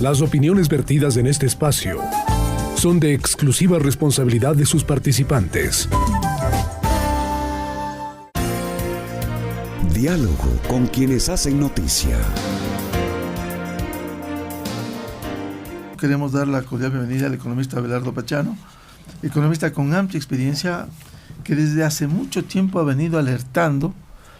Las opiniones vertidas en este espacio son de exclusiva responsabilidad de sus participantes. Diálogo con quienes hacen noticia. Queremos dar la cordial bienvenida al economista Abelardo Pachano, economista con amplia experiencia que desde hace mucho tiempo ha venido alertando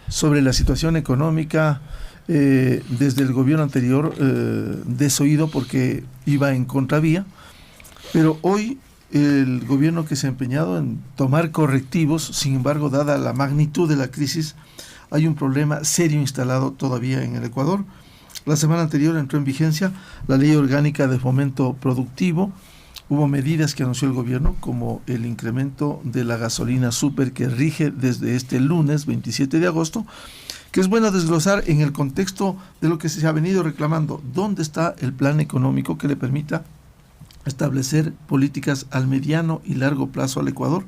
sobre la situación económica desde el gobierno anterior, desoído porque iba en contravía, pero hoy el gobierno que se ha empeñado en tomar correctivos, sin embargo, dada la magnitud de la crisis, hay un problema serio instalado todavía en el Ecuador. La semana anterior entró en vigencia la Ley Orgánica de Fomento Productivo. Hubo medidas que anunció el gobierno, como el incremento de la gasolina súper que rige desde este lunes 27 de agosto, que es bueno desglosar en el contexto de lo que se ha venido reclamando. ¿Dónde está el plan económico que le permita establecer políticas al mediano y largo plazo al Ecuador?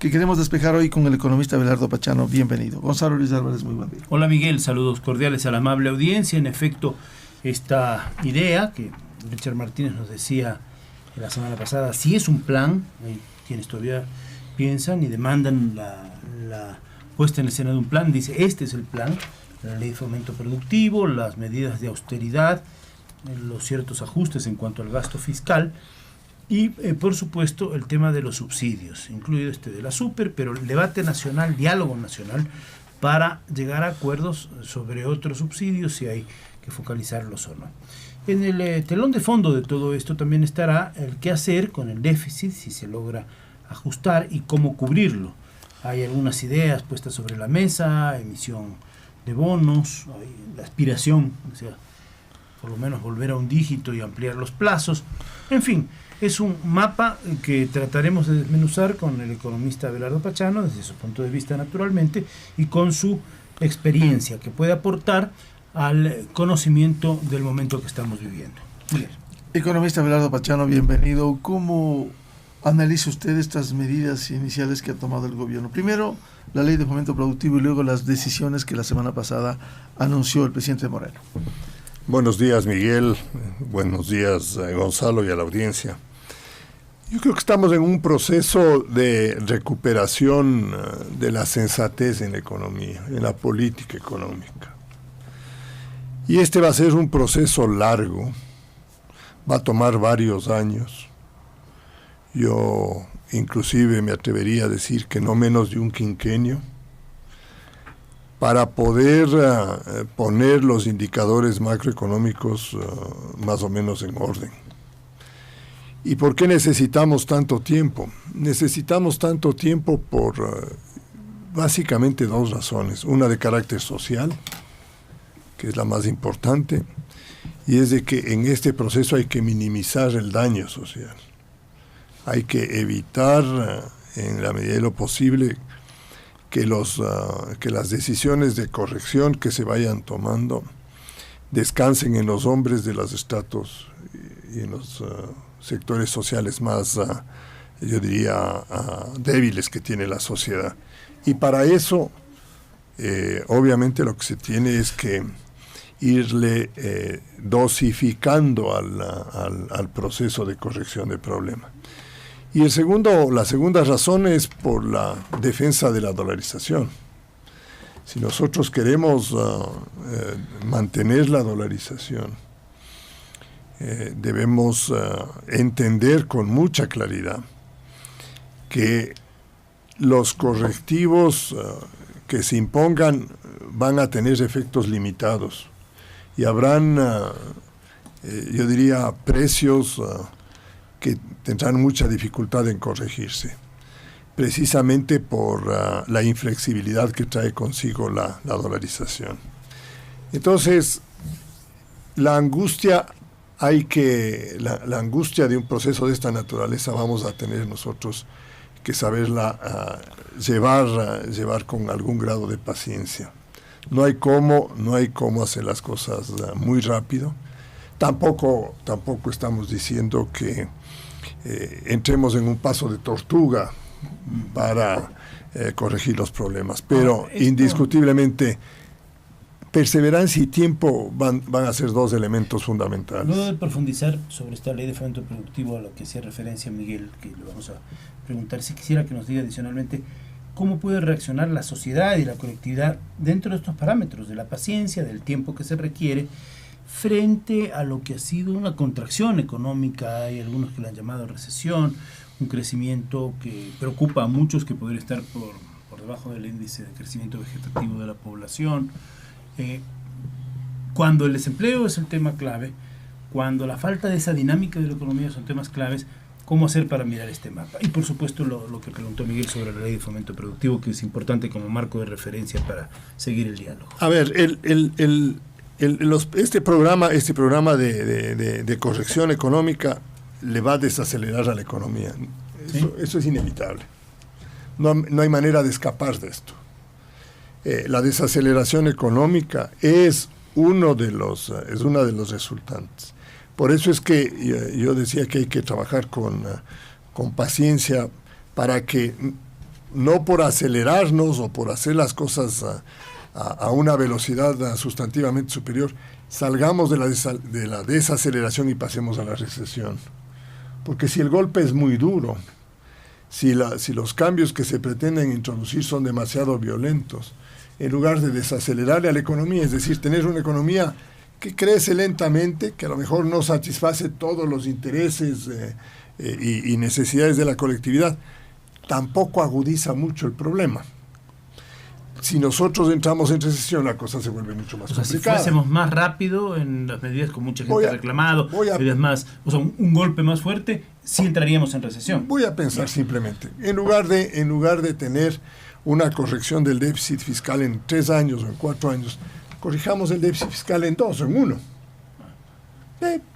Que queremos despejar hoy con el economista Abelardo Pachano. Bienvenido. Gonzalo Luis Álvarez, muy buen día. Hola Miguel, saludos cordiales a la amable audiencia. En efecto, esta idea que Richard Martínez nos decía la semana pasada, si es un plan, hay quienes todavía piensan y demandan la puesta en escena de un plan, dice, este es el plan, la ley de fomento productivo, las medidas de austeridad, los ciertos ajustes en cuanto al gasto fiscal y, por supuesto, el tema de los subsidios, incluido este de la súper, pero el debate nacional, diálogo nacional, para llegar a acuerdos sobre otros subsidios, si hay que focalizarlos o no. En el telón de fondo de todo esto también estará el qué hacer con el déficit, si se logra ajustar y cómo cubrirlo. Hay algunas ideas puestas sobre la mesa, emisión de bonos, hay la aspiración, o sea, por lo menos volver a un dígito y ampliar los plazos. En fin, es un mapa que trataremos de desmenuzar con el economista Abelardo Pachano, desde su punto de vista naturalmente, y con su experiencia que puede aportar al conocimiento del momento que estamos viviendo. Bien. Economista Abelardo Pachano, bienvenido. ¿Cómo analiza usted estas medidas iniciales que ha tomado el gobierno? Primero, la ley de fomento productivo y luego las decisiones que la semana pasada anunció el presidente Moreno. Buenos días, Miguel. Buenos días, Gonzalo, y a la audiencia. Yo creo que estamos en un proceso de recuperación de la sensatez en la economía, en la política económica. Y este va a ser un proceso largo, va a tomar varios años. Yo inclusive me atrevería a decir que no menos de un quinquenio, para poder poner los indicadores macroeconómicos más o menos en orden. ¿Y por qué necesitamos tanto tiempo? Necesitamos tanto tiempo por básicamente dos razones. Una de carácter social, que es la más importante, y es de que en este proceso hay que minimizar el daño social. Hay que evitar, en la medida de lo posible, que las decisiones de corrección que se vayan tomando descansen en los hombres de los estratos y en los sectores sociales más, yo diría, débiles que tiene la sociedad. Y para eso, obviamente lo que se tiene es que irle dosificando al proceso de corrección del problema. Y la segunda razón es por la defensa de la dolarización. Si nosotros queremos mantener la dolarización, debemos entender con mucha claridad que los correctivos que se impongan van a tener efectos limitados y habrán, yo diría, precios que tendrán mucha dificultad en corregirse, precisamente por la inflexibilidad que trae consigo la dolarización. Entonces, la angustia de un proceso de esta naturaleza vamos a tener nosotros que saberla llevar con algún grado de paciencia. No hay cómo hacer las cosas muy rápido. Tampoco estamos diciendo que entremos en un paso de tortuga para corregir los problemas, pero indiscutiblemente perseverancia y tiempo van a ser dos elementos fundamentales. Luego de profundizar sobre esta ley de fomento productivo a lo que hacía referencia Miguel, que le vamos a preguntar, si quisiera que nos diga adicionalmente cómo puede reaccionar la sociedad y la colectividad dentro de estos parámetros de la paciencia, del tiempo que se requiere, frente a lo que ha sido una contracción económica. Hay algunos que la han llamado recesión, un crecimiento que preocupa a muchos, que podría estar por debajo del índice de crecimiento vegetativo de la población. Cuando el desempleo es el tema clave, cuando la falta de esa dinámica de la economía son temas claves, ¿cómo hacer para mirar este mapa? Y por supuesto lo que preguntó Miguel sobre la ley de fomento productivo, que es importante como marco de referencia para seguir el diálogo. A ver, este programa de corrección económica le va a desacelerar a la economía. Eso es inevitable. No hay manera de escapar de esto. La desaceleración económica es uno de los resultantes. Por eso es que yo decía que hay que trabajar con paciencia para que, no por acelerarnos o por hacer las cosas a una velocidad sustantivamente superior, salgamos de la desaceleración y pasemos a la recesión. Porque si el golpe es muy duro, si los cambios que se pretenden introducir son demasiado violentos, en lugar de desacelerarle a la economía, es decir, tener una economía que crece lentamente, que a lo mejor no satisface todos los intereses y necesidades de la colectividad, tampoco agudiza mucho el problema. Si nosotros entramos en recesión, la cosa se vuelve mucho más complicada. Si fuésemos más rápido en las medidas que mucha gente ha reclamado, medidas más, un golpe más fuerte, sí entraríamos en recesión. Voy a pensar simplemente, en lugar de tener una corrección del déficit fiscal en 3 años o en 4 años, corrijamos el déficit fiscal en 2 o en 1.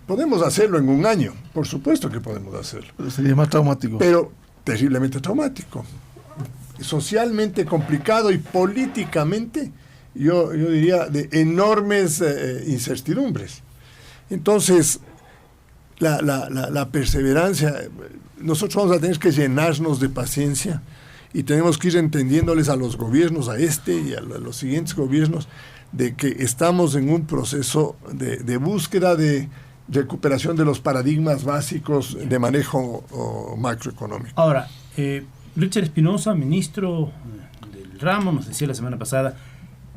Podemos hacerlo en 1 año, por supuesto que podemos hacerlo. Pero sería más traumático. Pero terriblemente traumático. Socialmente complicado y políticamente, yo diría, de enormes incertidumbres. Entonces, la perseverancia, nosotros vamos a tener que llenarnos de paciencia y tenemos que ir entendiéndoles a los gobiernos, a este y a los siguientes gobiernos, de que estamos en un proceso de búsqueda de recuperación de los paradigmas básicos de manejo macroeconómico. Ahora, Richard Espinosa, ministro del ramo, nos decía la semana pasada,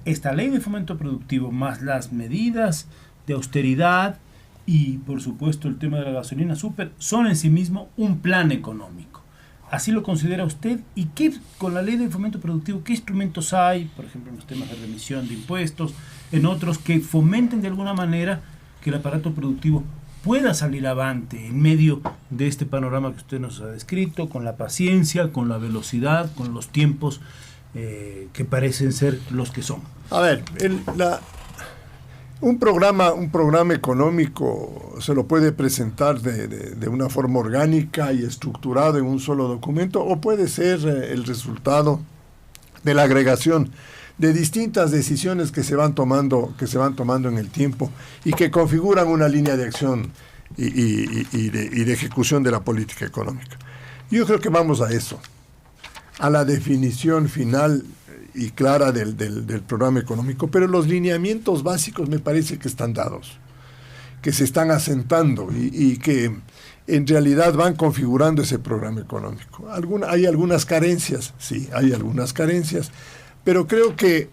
esta ley de fomento productivo más las medidas de austeridad y por supuesto el tema de la gasolina súper son en sí mismo un plan económico. ¿Así lo considera usted? ¿Y qué, con la ley de fomento productivo, qué instrumentos hay, por ejemplo, en los temas de remisión de impuestos, en otros, que fomenten de alguna manera que el aparato productivo pueda salir avante en medio de este panorama que usted nos ha descrito, con la paciencia, con la velocidad, con los tiempos que parecen ser los que son? A ver, un programa económico se lo puede presentar de una forma orgánica y estructurado en un solo documento, o puede ser el resultado de la agregación de distintas decisiones que se van tomando en el tiempo y que configuran una línea de acción y de ejecución de la política económica. Yo creo que vamos a eso, a la definición final y clara del programa económico, pero los lineamientos básicos me parece que están dados, que se están asentando y que en realidad van configurando ese programa económico. Hay algunas carencias, sí, hay algunas carencias, pero creo que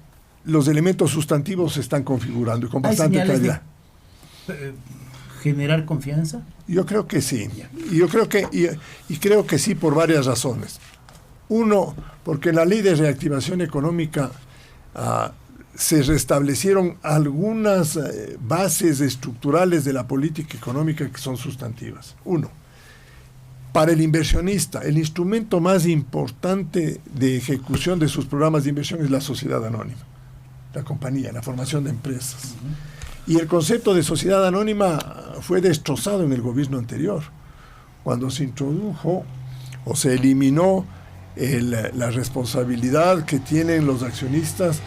los elementos sustantivos se están configurando y con bastante calidad. ¿Generar confianza? Yo creo que sí. Creo que sí por varias razones. Uno, porque en la ley de reactivación económica se restablecieron algunas bases estructurales de la política económica que son sustantivas. Uno, para el inversionista, el instrumento más importante de ejecución de sus programas de inversión es la sociedad anónima, la compañía, la formación de empresas. Y el concepto de sociedad anónima fue destrozado en el gobierno anterior, cuando se introdujo o se eliminó la responsabilidad que tienen los accionistas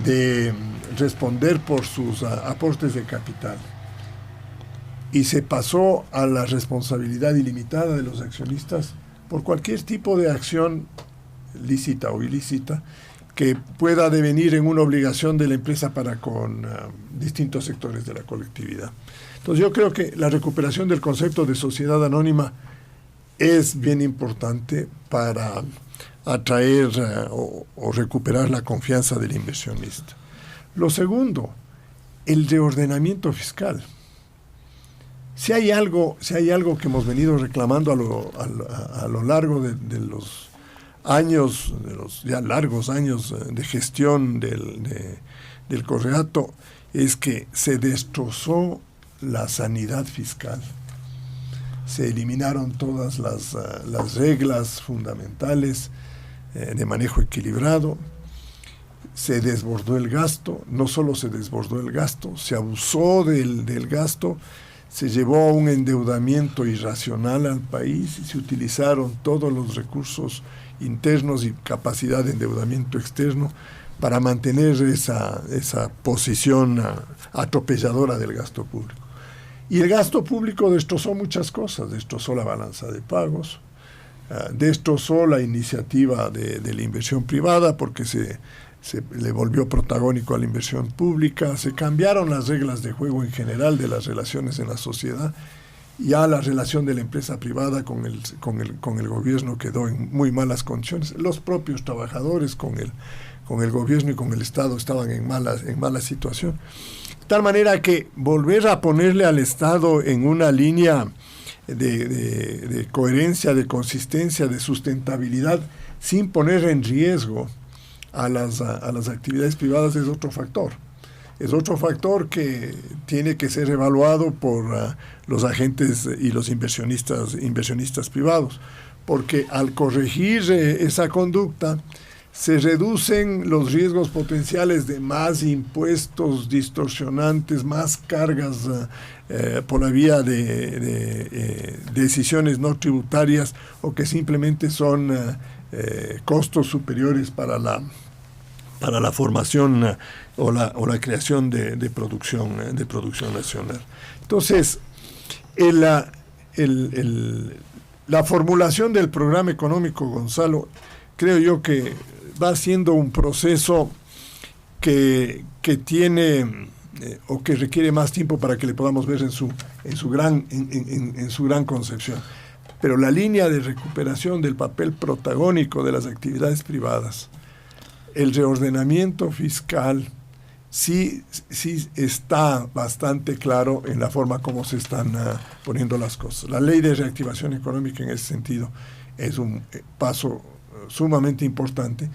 de responder por sus aportes de capital. Y se pasó a la responsabilidad ilimitada de los accionistas por cualquier tipo de acción lícita o ilícita que pueda devenir en una obligación de la empresa para con distintos sectores de la colectividad. Entonces yo creo que la recuperación del concepto de sociedad anónima es bien importante para atraer o recuperar la confianza del inversionista. Lo segundo, el reordenamiento fiscal. Si hay algo que hemos venido reclamando a lo largo de los años, de los ya largos años de gestión del Correato, es que se destrozó la sanidad fiscal. Se eliminaron todas las reglas fundamentales de manejo equilibrado. Se desbordó el gasto. No solo se desbordó el gasto, se abusó del gasto, se llevó a un endeudamiento irracional al país y se utilizaron todos los recursos internos y capacidad de endeudamiento externo para mantener esa posición atropelladora del gasto público. Y el gasto público destrozó muchas cosas, destrozó la balanza de pagos, destrozó la iniciativa de la inversión privada porque se le volvió protagónico a la inversión pública, se cambiaron las reglas de juego en general de las relaciones en la sociedad, ya la relación de la empresa privada con el gobierno quedó en muy malas condiciones, los propios trabajadores con el gobierno y con el Estado estaban en mala situación. De tal manera que volver a ponerle al Estado en una línea de coherencia, de consistencia, de sustentabilidad, sin poner en riesgo a las actividades privadas es otro factor. Es otro factor que tiene que ser evaluado por los agentes y los inversionistas privados, porque al corregir esa conducta, se reducen los riesgos potenciales de más impuestos distorsionantes, más cargas por la vía de decisiones no tributarias o que simplemente son costos superiores para la formación o la creación de producción nacional. Entonces, la formulación del programa económico, Gonzalo, creo yo que va siendo un proceso que tiene o que requiere más tiempo para que le podamos ver en su gran concepción. Pero la línea de recuperación del papel protagónico de las actividades privadas, el reordenamiento fiscal, sí está bastante claro en la forma como se están poniendo las cosas. La ley de reactivación económica en ese sentido es un paso sumamente importante,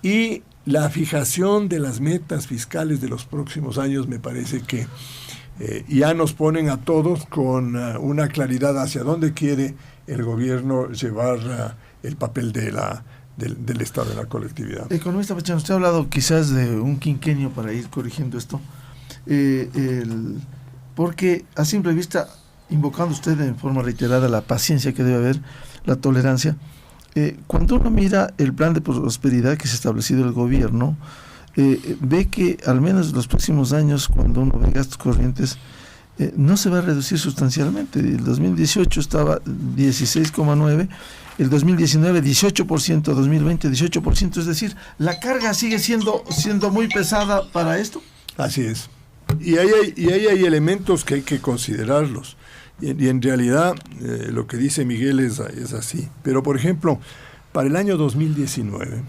y la fijación de las metas fiscales de los próximos años me parece que ya nos ponen a todos con una claridad hacia dónde quiere el gobierno llevar el papel del Estado en la colectividad. Economista Pachano, usted ha hablado quizás de un quinquenio para ir corrigiendo esto, porque a simple vista, invocando usted en forma reiterada la paciencia que debe haber, la tolerancia, cuando uno mira el plan de prosperidad que se ha establecido el gobierno, ve que al menos en los próximos años, cuando uno ve gastos corrientes, no se va a reducir sustancialmente. El 2018 estaba 16,9%, el 2019 18%, 2020 18%, es decir, la carga sigue siendo muy pesada para esto. Así es. Y ahí hay elementos que hay que considerarlos. Y en realidad lo que dice Miguel es así. Pero, por ejemplo, para el año 2019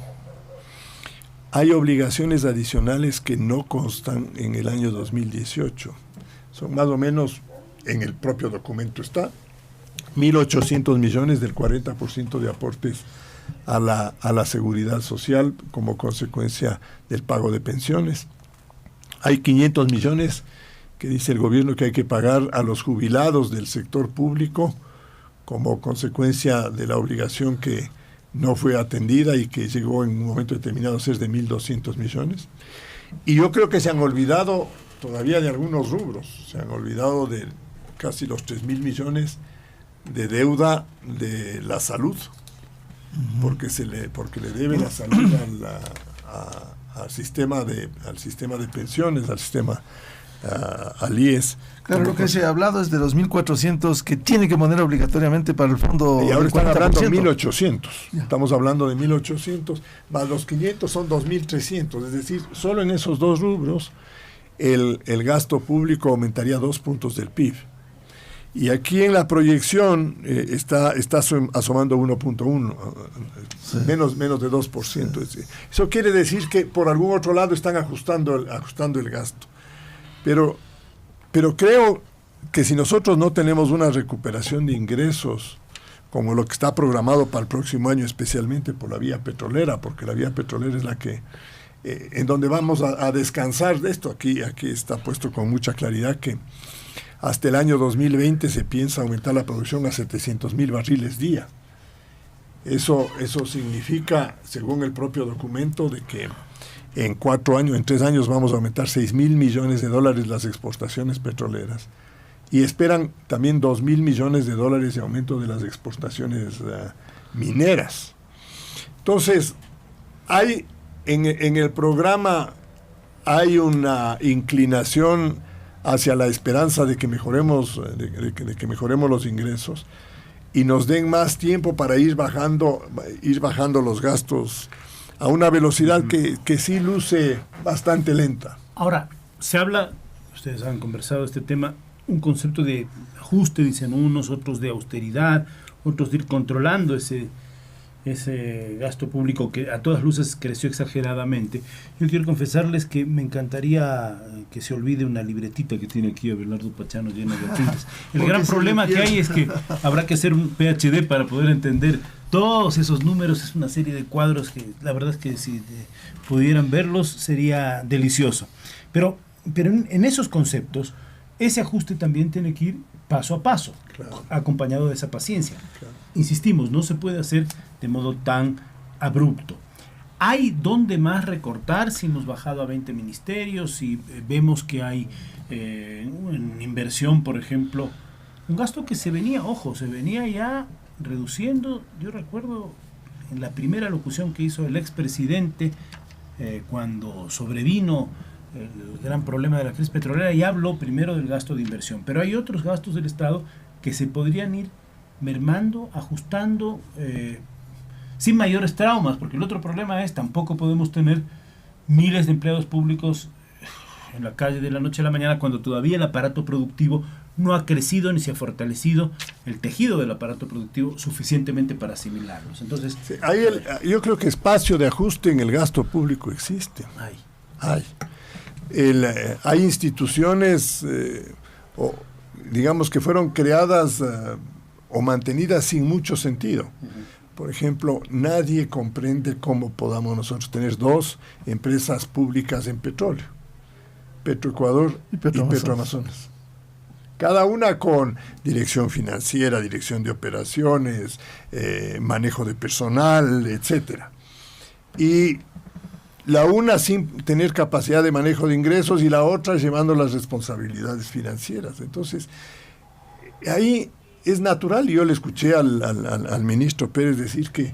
hay obligaciones adicionales que no constan en el año 2018. Son más o menos, en el propio documento está, 1.800 millones del 40% de aportes a la seguridad social como consecuencia del pago de pensiones. Hay 500 millones que dice el gobierno que hay que pagar a los jubilados del sector público como consecuencia de la obligación que no fue atendida y que llegó en un momento determinado a ser de 1.200 millones. Y yo creo que se han olvidado todavía de algunos rubros, se han olvidado de casi los 3.000 millones de deuda de la salud, porque le debe la salud al sistema de pensiones, al sistema al IES. Claro, lo que se ha hablado es de los 1.400 que tiene que poner obligatoriamente para el fondo. Y ahora están hablando de 1.800. Ya. Estamos hablando de 1.800, más los 500 son 2.300. Es decir, solo en esos dos rubros el gasto público aumentaría 2 puntos del PIB. Y aquí en la proyección está asomando 1.1, sí. menos de 2%. Sí. Eso quiere decir que por algún otro lado están ajustando el gasto. Pero creo que si nosotros no tenemos una recuperación de ingresos, como lo que está programado para el próximo año, especialmente por la vía petrolera, porque la vía petrolera es la que, en donde vamos a descansar de esto, aquí está puesto con mucha claridad que hasta el año 2020 se piensa aumentar la producción a 700,000 barriles día. Eso significa, según el propio documento, de que en 3 años vamos a aumentar $6,000 millones las exportaciones petroleras. Y esperan también $2,000 millones de aumento de las exportaciones mineras. Entonces, hay en el programa hay una inclinación hacia la esperanza de que mejoremos los ingresos y nos den más tiempo para ir bajando los gastos a una velocidad que sí luce bastante lenta. Ahora, se habla, ustedes han conversado este tema, un concepto de ajuste, dicen unos, otros de austeridad, otros de ir controlando ese gasto público que a todas luces creció exageradamente. Yo quiero confesarles que me encantaría que se olvide una libretita que tiene aquí Abelardo Pachano llena de apuntes. El gran problema que hay es que habrá que hacer un PhD para poder entender todos esos números. Es una serie de cuadros que la verdad es que si pudieran verlos sería delicioso. Pero en esos conceptos, ese ajuste también tiene que ir paso a paso, claro, acompañado de esa paciencia. Claro. Insistimos, no se puede hacer de modo tan abrupto. ¿Hay dónde más recortar si hemos bajado a 20 ministerios? Si vemos que hay una inversión, por ejemplo, un gasto que se venía ya reduciendo. Yo recuerdo en la primera locución que hizo el expresidente cuando sobrevino el gran problema de la crisis petrolera, y habló primero del gasto de inversión, pero hay otros gastos del Estado que se podrían ir mermando, ajustando, sin mayores traumas, porque el otro problema es, tampoco podemos tener miles de empleados públicos en la calle de la noche a la mañana cuando todavía el aparato productivo no ha crecido ni se ha fortalecido el tejido del aparato productivo suficientemente para asimilarlos. Entonces, sí, yo creo que espacio de ajuste en el gasto público existe. Hay instituciones, digamos, que fueron creadas o mantenidas sin mucho sentido. Por ejemplo, nadie comprende cómo podamos nosotros tener 2 empresas públicas en petróleo, Petroecuador y Petroamazonas. Cada una con dirección financiera, dirección de operaciones, manejo de personal, etcétera. Y la una sin tener capacidad de manejo de ingresos y la otra llevando las responsabilidades financieras. Entonces, ahí es natural, y yo le escuché al ministro Pérez decir que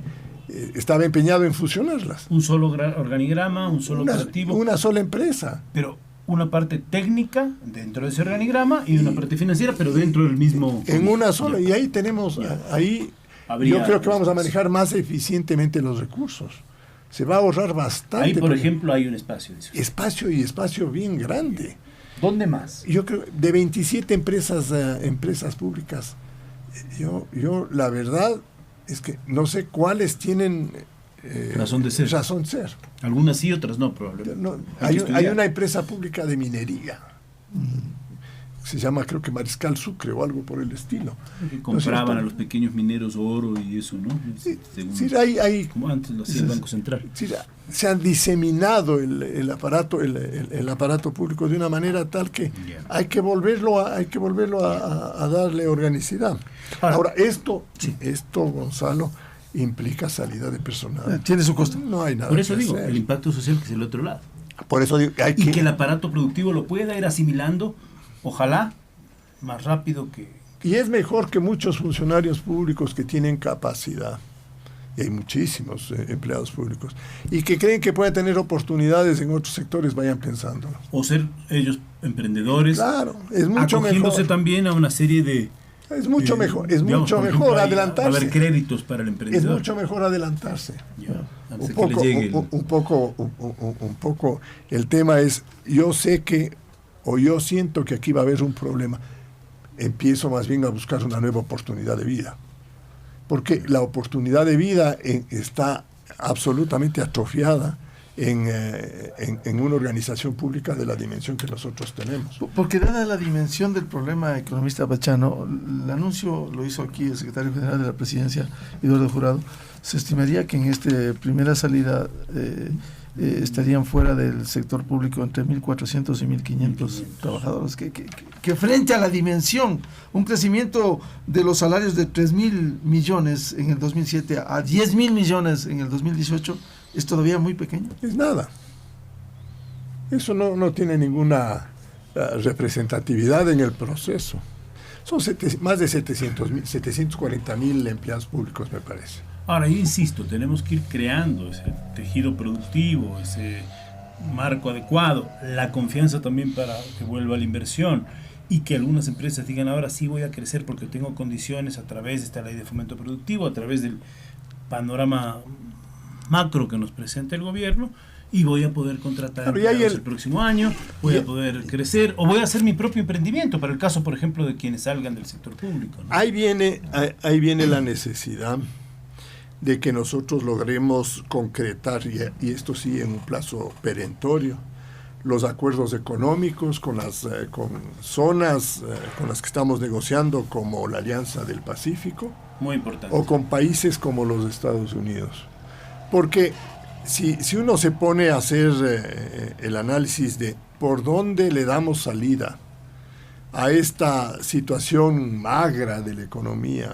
estaba empeñado en fusionarlas. Un solo organigrama, un solo operativo. Una sola empresa. Pero una parte técnica dentro de ese organigrama y una parte financiera, pero dentro del mismo... En una sola, y ahí tenemos, yo creo que vamos a manejar más eficientemente los recursos. Se va a ahorrar bastante. Ahí, por ejemplo, hay un espacio. Espacio bien grande. ¿Dónde más? Yo creo de 27 empresas públicas. Yo la verdad es que no sé cuáles tienen razón de ser. Algunas sí, otras no, probablemente. No, hay una empresa pública de minería. Se llama, creo que Mariscal Sucre o algo por el estilo. Que compraban a los pequeños mineros oro y eso, ¿no? Sí, como antes lo hacía el Banco Central. Sí, se han diseminado el aparato público de una manera tal que hay que volverlo a darle organicidad. Ahora, esto, Gonzalo, implica salida de personal. Tiene su costo. No hay nada. Por eso digo, el impacto social que es el otro lado. Por eso digo, que el aparato productivo lo pueda ir asimilando. Ojalá más rápido que... Y es mejor que muchos funcionarios públicos que tienen capacidad y hay muchísimos empleados públicos, y que creen que pueden tener oportunidades en otros sectores, vayan pensándolo. O ser ellos emprendedores, claro, es mucho acogiéndose mejor. también a una serie de... Es mucho mejor, es digamos, mucho por mejor ejemplo, adelantarse. Va a haber créditos para el Es emprendedor. mucho mejor adelantarse. Antes que les llegue Un poco el tema es, yo sé que, o yo siento que aquí va a haber un problema. Empiezo más bien a buscar una nueva oportunidad de vida. Porque la oportunidad de vida está absolutamente atrofiada en una organización pública de la dimensión que nosotros tenemos. Porque dada la dimensión del problema, economista Pachano, el anuncio lo hizo aquí el secretario general de la presidencia, Eduardo Jurado, se estimaría que en esta primera salida estarían fuera del sector público entre 1.400 y 1.500 trabajadores, que frente a la dimensión, un crecimiento de los salarios de 3.000 millones en el 2007 a 10.000 millones en el 2018, es todavía muy pequeño. Es nada. Eso no tiene ninguna representatividad en el proceso. Son más de 740.000 empleados públicos, me parece. Ahora, yo insisto, tenemos que ir creando ese tejido productivo, ese marco adecuado, la confianza también para que vuelva la inversión y que algunas empresas digan, ahora sí voy a crecer porque tengo condiciones a través de esta ley de fomento productivo, a través del panorama macro que nos presenta el gobierno, y voy a poder contratar empleados el próximo año, voy a poder crecer, o voy a hacer mi propio emprendimiento, para el caso, por ejemplo, de quienes salgan del sector público, ¿no? Ahí viene la necesidad de que nosotros logremos concretar, y esto sí en un plazo perentorio, los acuerdos económicos con zonas con las que estamos negociando, como la Alianza del Pacífico, muy importante, o con países como los Estados Unidos. Porque si uno se pone a hacer el análisis de por dónde le damos salida a esta situación magra de la economía,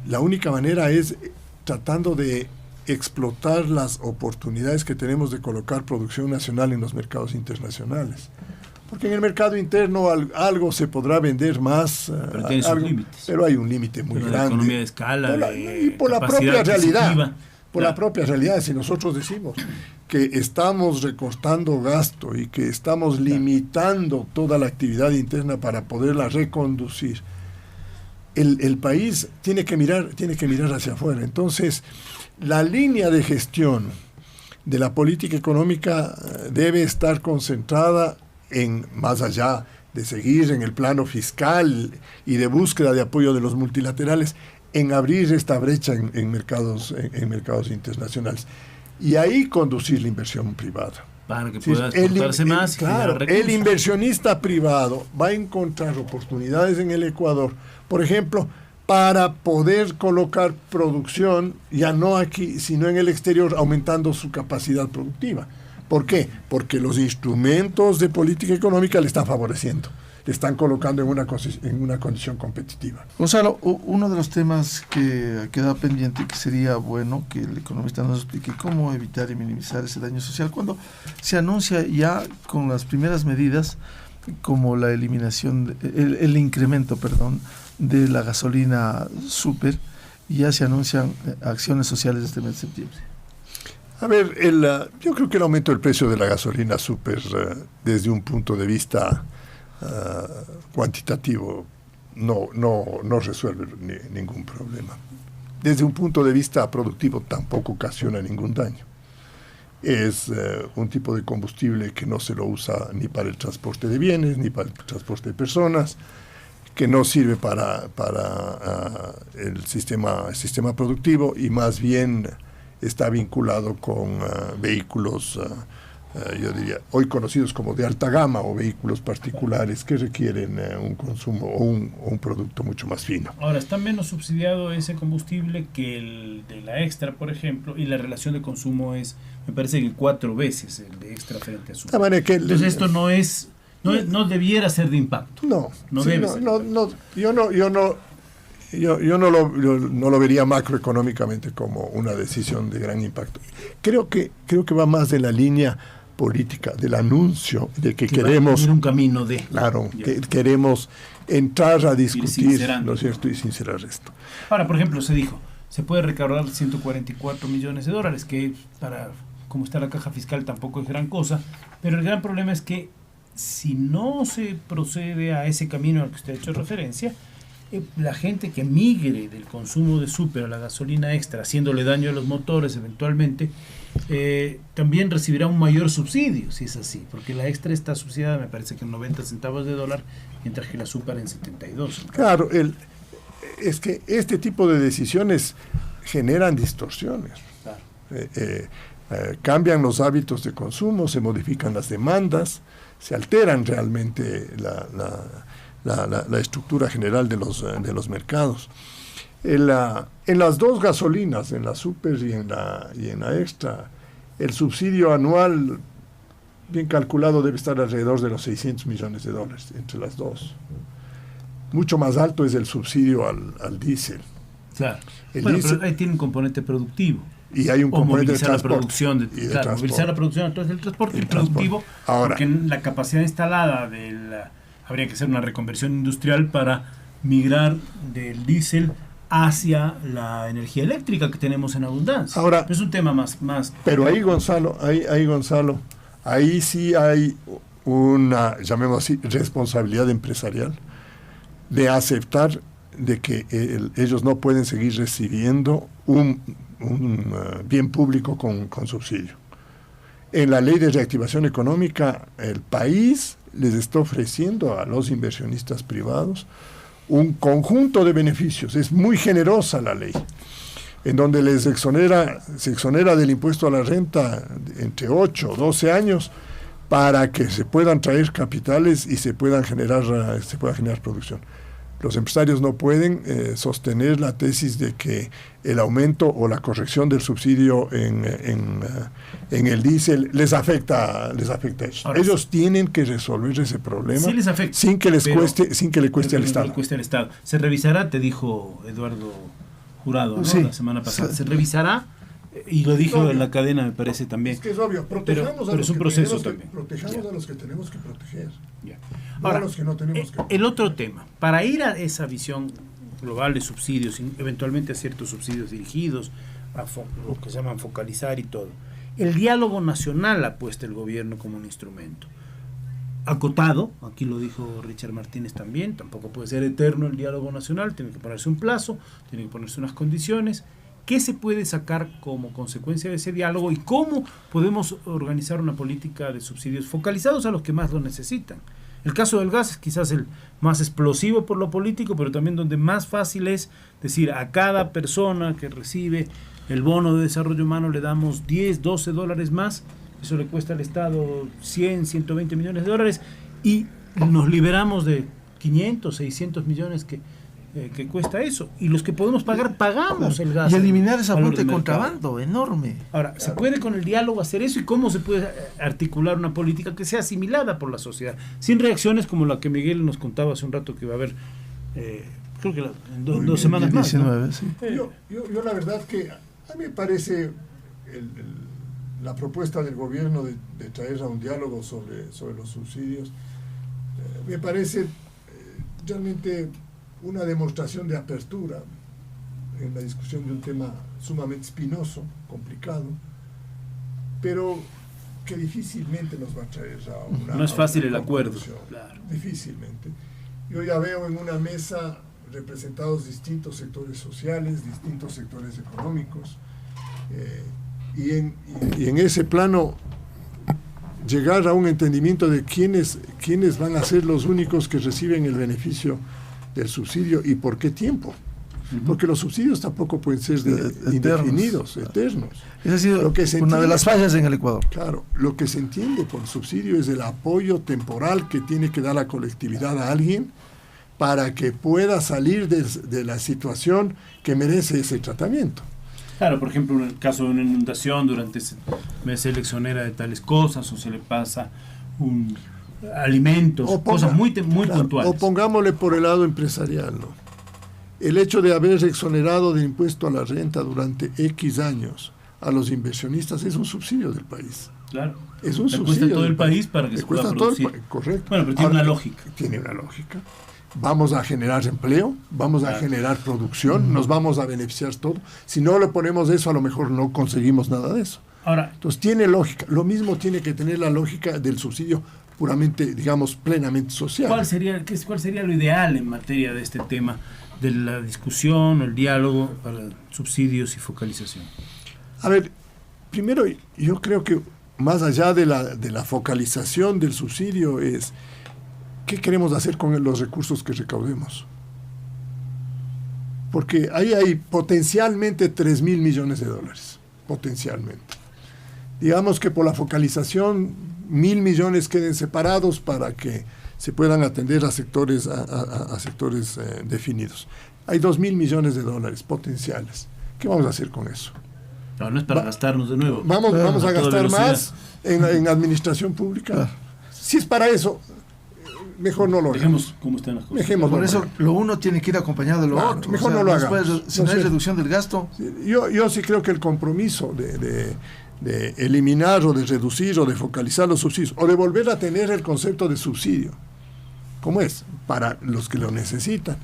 la única manera es tratando de explotar las oportunidades que tenemos de colocar producción nacional en los mercados internacionales. Porque en el mercado interno algo se podrá vender más, pero tiene sus límites. Pero hay un límite muy grande. La economía de escala, y por la propia realidad. Por la propia realidad, si nosotros decimos que estamos recortando gasto y que estamos limitando toda la actividad interna para poderla reconducir, el país tiene que mirar hacia afuera. Entonces, la línea de gestión de la política económica debe estar concentrada en, más allá de seguir en el plano fiscal y de búsqueda de apoyo de los multilaterales, en abrir esta brecha en mercados internacionales y ahí conducir la inversión privada. Para que pueda exportarse más. Claro, el inversionista privado va a encontrar oportunidades en el Ecuador, por ejemplo, para poder colocar producción, ya no aquí, sino en el exterior, aumentando su capacidad productiva. ¿Por qué? Porque los instrumentos de política económica le están favoreciendo, le están colocando en una condición competitiva. Gonzalo, uno de los temas que queda pendiente y que sería bueno que el economista nos explique cómo evitar y minimizar ese daño social cuando se anuncia ya con las primeras medidas como la eliminación, el incremento, de la gasolina super, y ya se anuncian acciones sociales este mes de septiembre. A ver, yo creo que el aumento del precio de la gasolina super desde un punto de vista cuantitativo no resuelve ningún problema. Desde un punto de vista productivo tampoco ocasiona ningún daño. Es un tipo de combustible que no se lo usa ni para el transporte de bienes ni para el transporte de personas, que no sirve para el sistema productivo, y más bien está vinculado con vehículos yo diría, hoy conocidos como de alta gama, o vehículos particulares que requieren un consumo o un producto mucho más fino. Ahora, está menos subsidiado ese combustible que el de la Extra, por ejemplo, y la relación de consumo es, me parece que 4 veces el de Extra frente a su. Entonces esto no debiera ser de impacto. No, yo no lo vería macroeconómicamente como una decisión de gran impacto. Creo que va más de la línea política, del anuncio de que queremos un camino de que queremos entrar a discutir, ¿no es cierto?, y sincerar esto. Ahora, por ejemplo, se dijo, se puede recaudar 144 millones de dólares, que para como está la caja fiscal tampoco es gran cosa, pero el gran problema es que si no se procede a ese camino al que usted ha hecho referencia, la gente que migre del consumo de súper a la gasolina extra, haciéndole daño a los motores eventualmente, también recibirá un mayor subsidio, si es así, porque la extra está subsidiada, me parece que en 90 centavos de dólar, mientras que la súper en 72. Claro, es que este tipo de decisiones generan distorsiones. Claro. Cambian los hábitos de consumo, se modifican las demandas, se alteran realmente la estructura general de los mercados. En las dos gasolinas, en la super y en la extra, el subsidio anual bien calculado debe estar alrededor de los 600 millones de dólares entre las dos. Mucho más alto es el subsidio al diésel. Claro. Pero ahí tiene un componente productivo. Y hay un componente de transporte. Movilizar la producción entonces del transporte y productivo. Ahora, porque en la capacidad instalada habría que hacer una reconversión industrial para migrar del diésel hacia la energía eléctrica que tenemos en abundancia. Ahora, es un tema más. Pero ahí, Gonzalo, ahí sí hay una, llamémoslo así, responsabilidad empresarial de aceptar de que ellos no pueden seguir recibiendo un bien público con subsidio. En la ley de reactivación económica, el país les está ofreciendo a los inversionistas privados un conjunto de beneficios. Es muy generosa la ley, en donde se exonera del impuesto a la renta entre 8 o 12 años para que se puedan traer capitales y se pueda generar producción. Los empresarios no pueden sostener la tesis de que el aumento o la corrección del subsidio en el diésel les afecta a ellos. Ahora, ellos tienen que resolver ese problema sí les afecta, sin que le cueste al Estado. Se revisará, te dijo Eduardo Jurado, ¿no? Sí, la semana pasada. Se revisará, y lo dijo en la cadena, me parece también. Es que es obvio, protejamos pero es un proceso también. Protejamos a los que tenemos que proteger. Ahora, a los que no tenemos que el otro tema, para ir a esa visión global de subsidios, eventualmente a ciertos subsidios dirigidos, a lo que se llaman focalizar y todo, el diálogo nacional ha puesto el gobierno como un instrumento. Acotado, aquí lo dijo Richard Martínez también, tampoco puede ser eterno el diálogo nacional, tiene que ponerse un plazo, tiene que ponerse unas condiciones. ¿Qué se puede sacar como consecuencia de ese diálogo y cómo podemos organizar una política de subsidios focalizados a los que más lo necesitan? El caso del gas es quizás el más explosivo por lo político, pero también donde más fácil es decir a cada persona que recibe el bono de desarrollo humano le damos 10, 12 dólares más, eso le cuesta al Estado 100, 120 millones de dólares y nos liberamos de 500, 600 millones que cuesta eso, y los que podemos pagar, pagamos el gas. Y eliminar esa fuente de contrabando enorme. Ahora, ¿se puede con el diálogo hacer eso? ¿Y cómo se puede articular una política que sea asimilada por la sociedad? Sin reacciones como la que Miguel nos contaba hace un rato que va a haber, creo que en 2 semanas 19, más, ¿no? Sí. Yo la verdad que a mí me parece la propuesta del gobierno de traer a un diálogo sobre los subsidios, me parece realmente una demostración de apertura en la discusión de un tema sumamente espinoso, complicado, pero que difícilmente nos va a traer a una... No es fácil el acuerdo. Claro. Difícilmente. Yo ya veo en una mesa representados distintos sectores sociales, distintos sectores económicos, y en ese plano llegar a un entendimiento de quiénes van a ser los únicos que reciben el beneficio del subsidio y por qué tiempo. Porque los subsidios tampoco pueden ser indefinidos, eternos. Esa ha sido una de las fallas en el Ecuador. Claro, lo que se entiende por subsidio es el apoyo temporal que tiene que dar la colectividad a alguien para que pueda salir de la situación que merece ese tratamiento. Claro, por ejemplo, en el caso de una inundación, durante ese mes se le exonera de tales cosas, o se le pasa alimentos, cosas muy puntuales. O pongámosle por el lado empresarial, ¿no? El hecho de haber exonerado de impuesto a la renta durante X años a los inversionistas es un subsidio del país. Claro. Es un subsidio. Cuesta todo el país para que se pueda producir. Correcto. Bueno, pero tiene una lógica. Tiene una lógica. vamos a generar empleo, vamos a generar producción, nos vamos a beneficiar todo. Si no le ponemos eso, a lo mejor no conseguimos nada de eso. Ahora, entonces tiene lógica. Lo mismo tiene que tener la lógica del subsidio puramente, digamos, plenamente social. ¿Cuál sería lo ideal en materia de este tema, de la discusión, el diálogo para subsidios y focalización? A ver, primero yo creo que más allá de la focalización del subsidio es ¿qué queremos hacer con los recursos que recaudemos? Porque ahí hay potencialmente 3.000 millones de dólares, potencialmente. Digamos que por la focalización 1.000 millones queden separados para que se puedan atender a sectores, a sectores definidos. Hay 2.000 millones de dólares potenciales. ¿Qué vamos a hacer con eso? No es para gastarnos de nuevo. Vamos a gastar más en administración pública. Si es para eso, mejor no lo dejemos hagamos. como están las cosas. Por eso lo uno tiene que ir acompañado de lo otro. Mejor no lo hagamos. Si no hay reducción del gasto. Yo sí creo que el compromiso de eliminar o de reducir o de focalizar los subsidios o de volver a tener el concepto de subsidio, como es, para los que lo necesitan,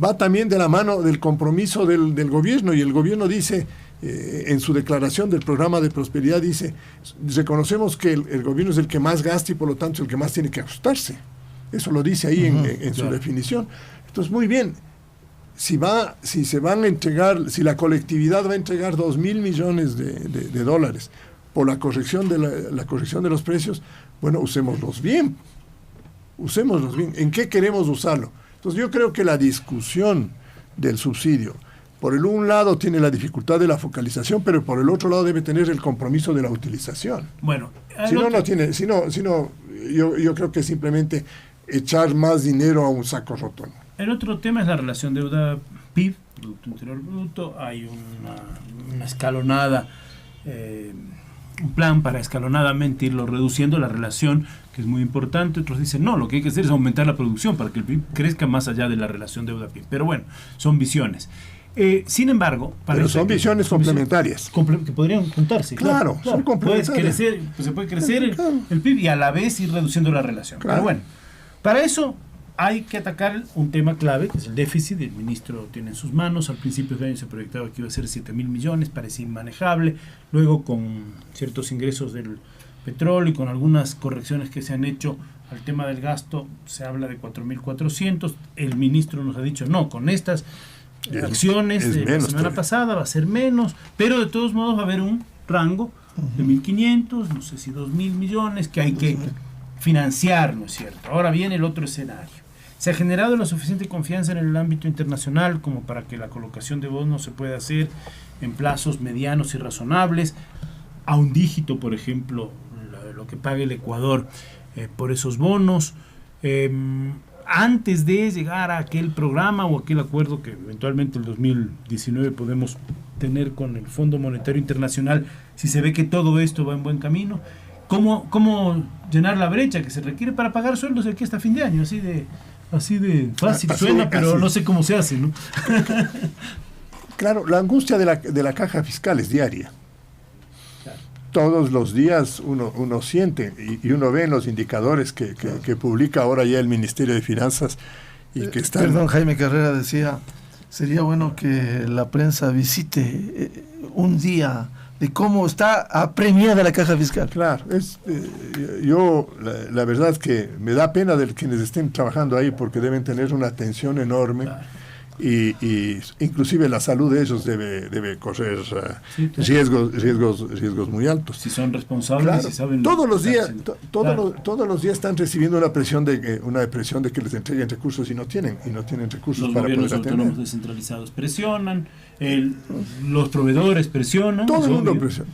va también de la mano del compromiso del gobierno, y el gobierno dice, en su declaración del programa de prosperidad, dice, reconocemos que el gobierno es el que más gasta y por lo tanto es el que más tiene que ajustarse. Eso lo dice ahí en su definición. Entonces, muy bien, si se van a entregar, si la colectividad va a entregar 2.000 millones de dólares por la corrección de los precios, bueno, usémoslos bien. ¿En qué queremos usarlo? Entonces yo creo que la discusión del subsidio, por el un lado tiene la dificultad de la focalización, pero por el otro lado debe tener el compromiso de la utilización. Bueno, yo creo que simplemente echar más dinero a un saco roto. El otro tema es la relación deuda-PIB, Producto Interior Bruto. Hay una escalonada, un plan para escalonadamente irlo reduciendo, la relación, que es muy importante. Otros dicen, no, lo que hay que hacer es aumentar la producción para que el PIB crezca más allá de la relación deuda-PIB. Pero bueno, son visiones. Sin embargo, pero son visiones complementarias. Que podrían juntarse. Claro, son complementarias. Se puede crecer el PIB y a la vez ir reduciendo la relación. Claro. Pero bueno, para eso hay que atacar un tema clave, que es el déficit. El ministro tiene en sus manos. Al principio del año se proyectaba que iba a ser 7.000 millones, parecía inmanejable. Luego, con ciertos ingresos del petróleo y con algunas correcciones que se han hecho al tema del gasto, se habla de 4.400. El ministro nos ha dicho, no, con estas acciones de la semana pasada va a ser menos, pero de todos modos va a haber un rango de 1.500, no sé si 2.000 millones que hay que financiar, ¿no es cierto? Ahora viene el otro escenario. ¿Se ha generado la suficiente confianza en el ámbito internacional como para que la colocación de bonos se pueda hacer en plazos medianos y razonables, a un dígito, por ejemplo, lo que pague el Ecuador por esos bonos, antes de llegar a aquel programa o aquel acuerdo que eventualmente el 2019 podemos tener con el Fondo Monetario Internacional, si se ve que todo esto va en buen camino? ¿Cómo llenar la brecha que se requiere para pagar sueldos de aquí hasta fin de año? Así de fácil suena, pero no sé cómo se hace, ¿no? Claro, la angustia de la caja fiscal es diaria. Todos los días uno siente y uno ve en los indicadores que publica ahora ya el Ministerio de Finanzas y que están... Perdón, Jaime Carrera decía, sería bueno que la prensa visite un día de cómo está apremiada la caja fiscal. Claro, la verdad es que me da pena de quienes estén trabajando ahí porque deben tener una tensión enorme. Claro. Y inclusive la salud de ellos debe correr riesgos muy altos. Si son responsables, claro, si saben todos los días están recibiendo una presión de que les entreguen recursos y no tienen recursos los para poder atender. Los gobiernos autónomos descentralizados presionan, los proveedores presionan. Todo el mundo presiona,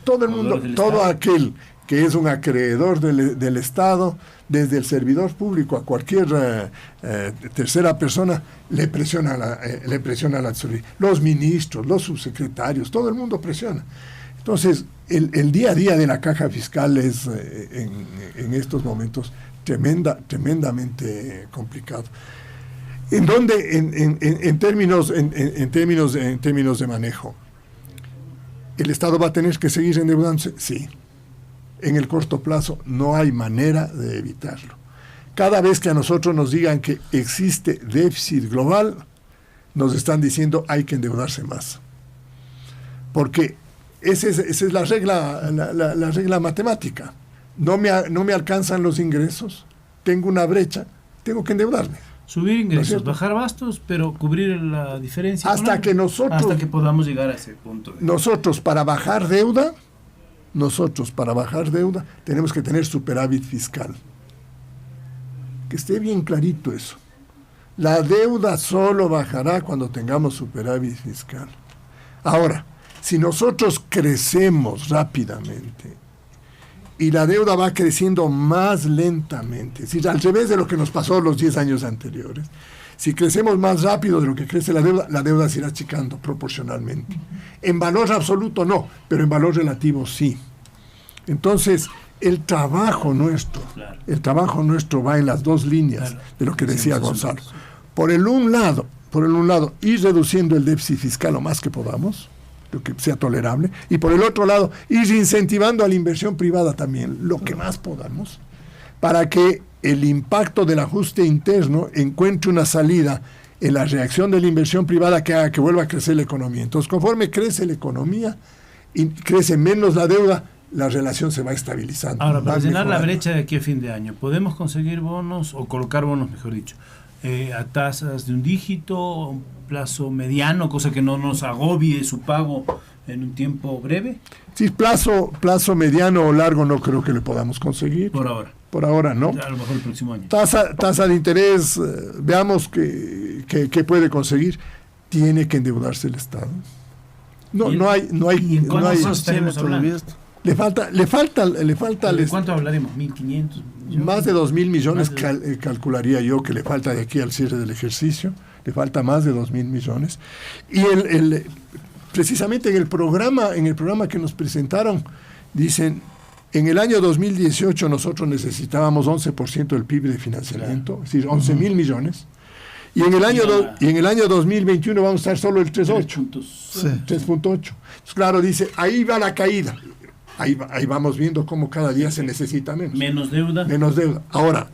todo aquel que es un acreedor del Estado, desde el servidor público a cualquier tercera persona, le presiona la tesorería. Los ministros, los subsecretarios, todo el mundo presiona. Entonces, el día a día de la caja fiscal es, en estos momentos, tremendamente complicado. En términos de manejo, ¿el Estado va a tener que seguir endeudándose? Sí. En el corto plazo no hay manera de evitarlo. Cada vez que a nosotros nos digan que existe déficit global, nos están diciendo hay que endeudarse más. Porque esa es la regla, la regla matemática. No me alcanzan los ingresos, tengo una brecha, tengo que endeudarme. Subir ingresos, ¿No bajar gastos, pero cubrir la diferencia. Hasta que podamos llegar a ese punto. Nosotros para bajar deuda, tenemos que tener superávit fiscal. Que esté bien clarito eso. La deuda solo bajará cuando tengamos superávit fiscal. Ahora, si nosotros crecemos rápidamente y la deuda va creciendo más lentamente, es decir, al revés de lo que nos pasó los 10 años anteriores, si crecemos más rápido de lo que crece la deuda se irá achicando proporcionalmente. En valor absoluto no, pero en valor relativo sí. Entonces, el trabajo nuestro va en las dos líneas de lo que decía Gonzalo. Por el un lado, ir reduciendo el déficit fiscal lo más que podamos, lo que sea tolerable, y por el otro lado, ir incentivando a la inversión privada también, lo que más podamos, para que el impacto del ajuste interno encuentre una salida en la reacción de la inversión privada que haga que vuelva a crecer la economía. Entonces, conforme crece la economía y crece menos la deuda, la relación se va estabilizando. Ahora, para llenar la brecha de aquí a fin de año, ¿podemos conseguir bonos, o colocar bonos, mejor dicho, a tasas de un dígito, un plazo mediano, cosa que no nos agobie su pago en un tiempo breve? Sí, plazo mediano o largo no creo que le podamos conseguir. Por ahora. Por ahora no. A lo mejor el próximo año. Tasa de interés, veamos qué puede conseguir. Tiene que endeudarse el Estado. No hay. ¿Y en cuánto estaremos hablando? Le falta. ¿De cuánto hablaremos? ¿1.500 millones? Más de 2.000 millones calcularía yo que le falta de aquí al cierre del ejercicio. Le falta más de 2.000 millones. Y precisamente en el programa que nos presentaron, dicen, en el año 2018 nosotros necesitábamos 11% del PIB de financiamiento, es decir, 11.000 millones. Y en el año 2021 vamos a estar solo el 3.8. 3.8. Entonces, claro, dice, ahí va la caída. Ahí vamos viendo cómo cada día se necesita menos. Menos deuda. Ahora,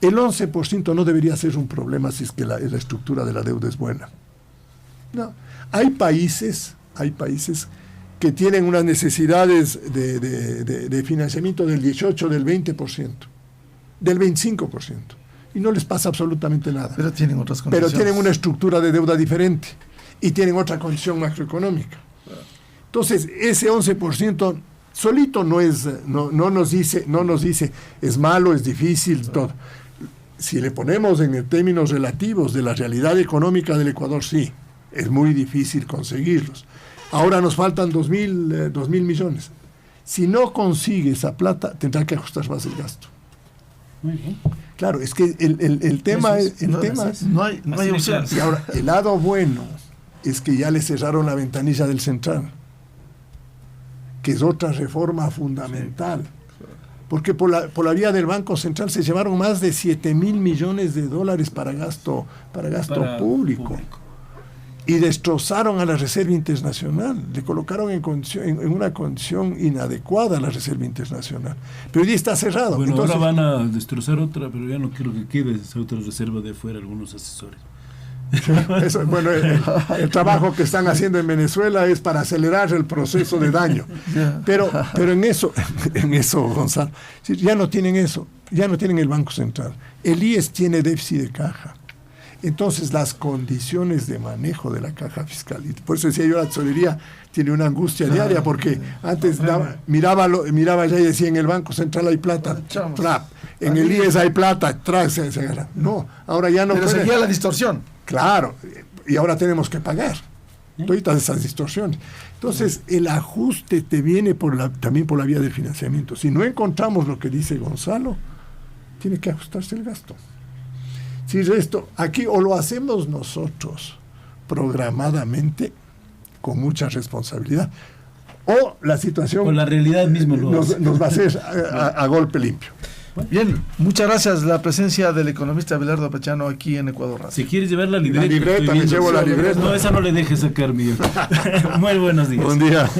el 11% no debería ser un problema si es que la estructura de la deuda es buena. No. Hay países que tienen unas necesidades de financiamiento del 18%, del 20%, del 25%. Y no les pasa absolutamente nada. Pero tienen otras condiciones. Pero tienen una estructura de deuda diferente y tienen otra condición macroeconómica. Entonces, ese 11% solito no nos dice es malo, es difícil, todo. Si le ponemos en términos relativos de la realidad económica del Ecuador, sí, es muy difícil conseguirlos. Ahora nos faltan 2.000 millones. Si no consigue esa plata, tendrá que ajustar más el gasto. Muy bien. Claro, es que el tema es... No hay opción. Y ahora, el lado bueno es que ya le cerraron la ventanilla del central, que es otra reforma fundamental. Porque por la vía del Banco Central se llevaron más de 7.000 millones de dólares para gasto público. Y destrozaron a la Reserva Internacional, le colocaron en una condición inadecuada a la Reserva Internacional. Pero hoy está cerrado. Bueno, entonces, ahora van a destrozar otra, pero ya no quiero que quede esa otra reserva de fuera, algunos asesores. Eso, bueno, el trabajo que están haciendo en Venezuela es para acelerar el proceso de daño. Pero en eso, Gonzalo, ya no tienen eso, ya no tienen el Banco Central. El IES tiene déficit de caja. Entonces, las condiciones de manejo de la caja fiscal, y por eso decía yo, la tesorería tiene una angustia diaria, porque antes miraba ya y decía, en el Banco Central hay plata, trap, en el IES hay plata, trap, se agarra. No, ahora ya no. Pero seguía la distorsión. Claro, y ahora tenemos que pagar todas esas distorsiones. Entonces, el ajuste te viene también por la vía del financiamiento. Si no encontramos lo que dice Gonzalo, tiene que ajustarse el gasto. Si esto, aquí o lo hacemos nosotros programadamente, con mucha responsabilidad, o la situación... O la realidad misma nos va a hacer a golpe limpio. Bien, muchas gracias. La presencia del economista Abelardo Pachano aquí en Ecuador Radio. Si quieres llevar la libreta. La libreta, me llevo la libreta. No, esa no le dejes sacar, Miguel. Muy buenos días. Buen día.